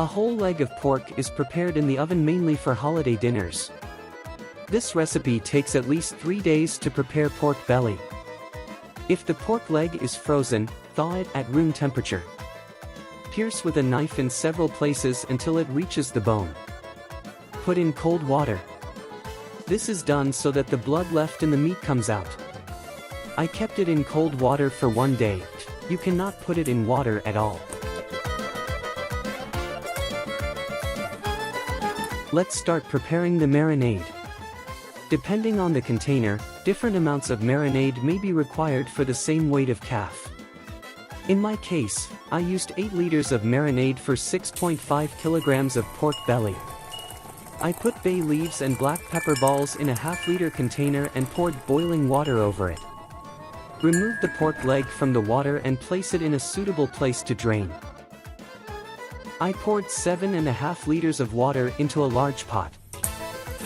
A whole leg of pork is prepared in the oven mainly for holiday dinners. This recipe takes at least 3 days to prepare pork belly. If the pork leg is frozen, thaw it at room temperature. Pierce with a knife in several places until it reaches the bone. Put in cold water. This is done so that the blood left in the meat comes out. I kept it in cold water for 1 day. You cannot put it in water at all. Let's start preparing the marinade. Depending on the container, different amounts of marinade may be required for the same weight of calf. In my case, I used 8 liters of marinade for 6.5 kilograms of pork belly. I put bay leaves and black pepper balls in a half-liter container and poured boiling water over it. Remove the pork leg from the water and place it in a suitable place to drain. I poured 7.5 liters of water into a large pot.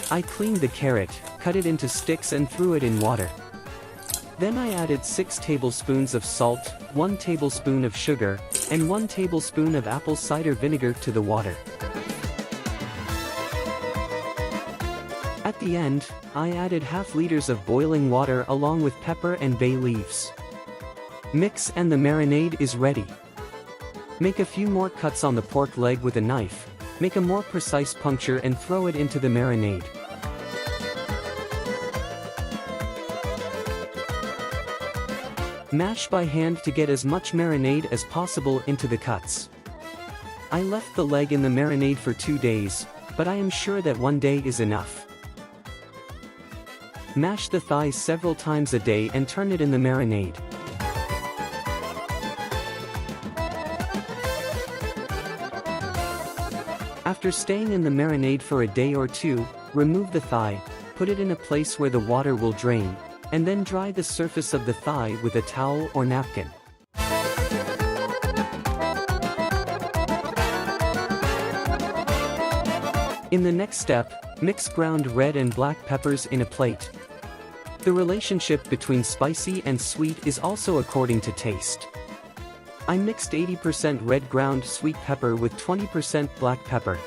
I cleaned the carrot, cut it into sticks and threw it in water. Then I added 6 tablespoons of salt, 1 tablespoon of sugar, and 1 tablespoon of apple cider vinegar to the water. At the end, I added half liters of boiling water along with pepper and bay leaves. Mix and the marinade is ready. Make a few more cuts on the pork leg with a knife, make a more precise puncture and throw it into the marinade. Mash by hand to get as much marinade as possible into the cuts. I left the leg in the marinade for 2 days, but I am sure that 1 day is enough. Mash the thighs several times a day and turn it in the marinade. After staying in the marinade for a day or 2, remove the thigh, put it in a place where the water will drain, and then dry the surface of the thigh with a towel or napkin. In the next step, mix ground red and black peppers in a plate. The relationship between spicy and sweet is also according to taste. I mixed 80% red ground sweet pepper with 20% black pepper.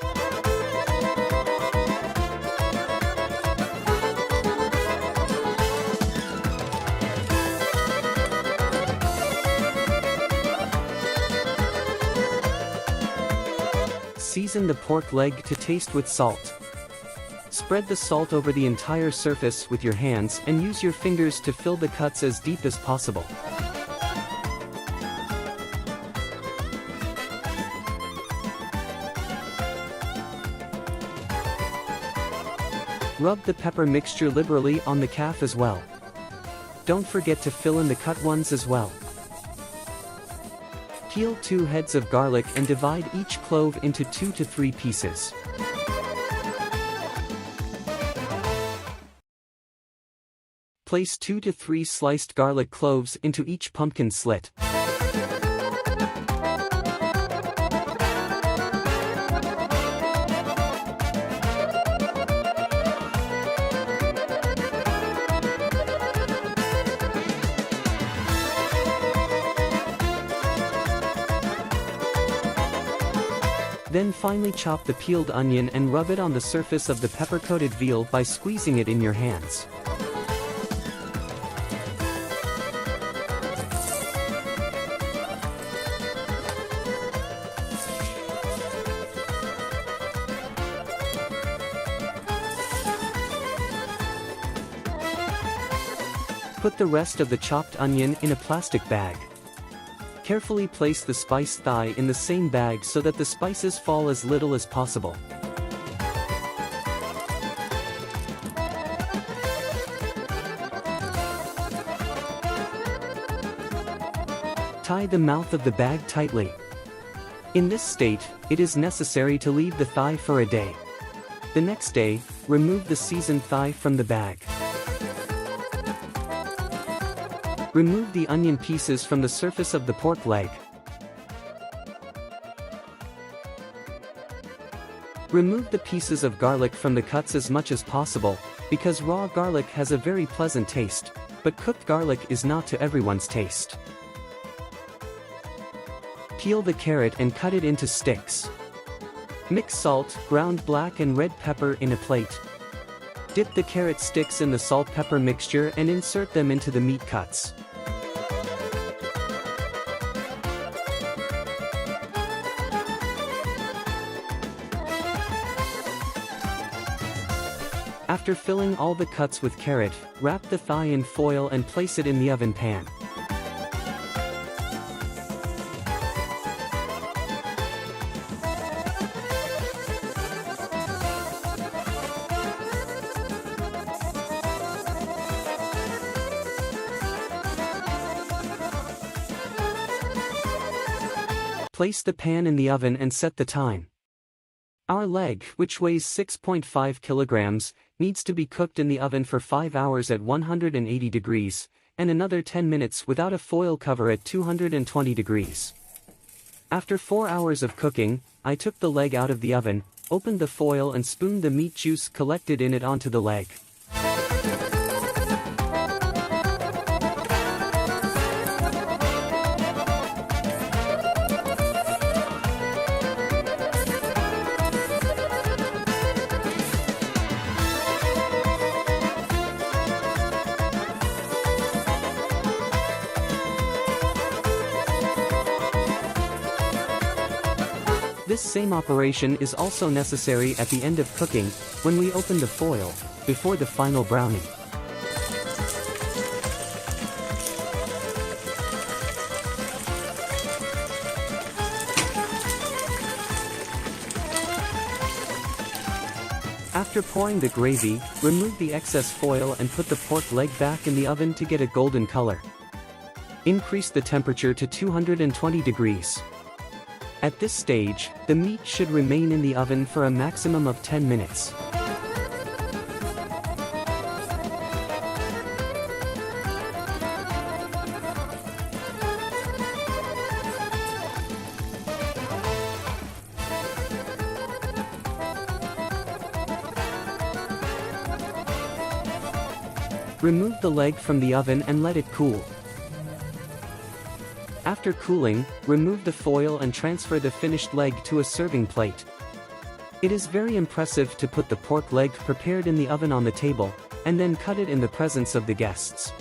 Season the pork leg to taste with salt. Spread the salt over the entire surface with your hands and use your fingers to fill the cuts as deep as possible. Rub the pepper mixture liberally on the calf as well. Don't forget to fill in the cut ones as well. Peel 2 heads of garlic and divide each clove into 2 to 3 pieces. Place 2 to 3 sliced garlic cloves into each pumpkin slit. Then finely chop the peeled onion and rub it on the surface of the pepper-coated veal by squeezing it in your hands. Put the rest of the chopped onion in a plastic bag. Carefully place the spiced thigh in the same bag so that the spices fall as little as possible. Tie the mouth of the bag tightly. In this state, it is necessary to leave the thigh for a day. The next day, remove the seasoned thigh from the bag. Remove the onion pieces from the surface of the pork leg. Remove the pieces of garlic from the cuts as much as possible, because raw garlic has a very pleasant taste, but cooked garlic is not to everyone's taste. Peel the carrot and cut it into sticks. Mix salt, ground black and red pepper in a plate. Dip the carrot sticks in the salt-pepper mixture and insert them into the meat cuts. After filling all the cuts with carrot, wrap the thigh in foil and place it in the oven pan. Place the pan in the oven and set the time. Our leg, which weighs 6.5 kilograms, needs to be cooked in the oven for 5 hours at 180 degrees, and another 10 minutes without a foil cover at 220 degrees. After 4 hours of cooking, I took the leg out of the oven, opened the foil and spooned the meat juice collected in it onto the leg. This same operation is also necessary at the end of cooking, when we open the foil, before the final browning. After pouring the gravy, remove the excess foil and put the pork leg back in the oven to get a golden color. Increase the temperature to 220 degrees. At this stage, the meat should remain in the oven for a maximum of 10 minutes. Remove the leg from the oven and let it cool. After cooling, remove the foil and transfer the finished leg to a serving plate. It is very impressive to put the pork leg prepared in the oven on the table, and then cut it in the presence of the guests.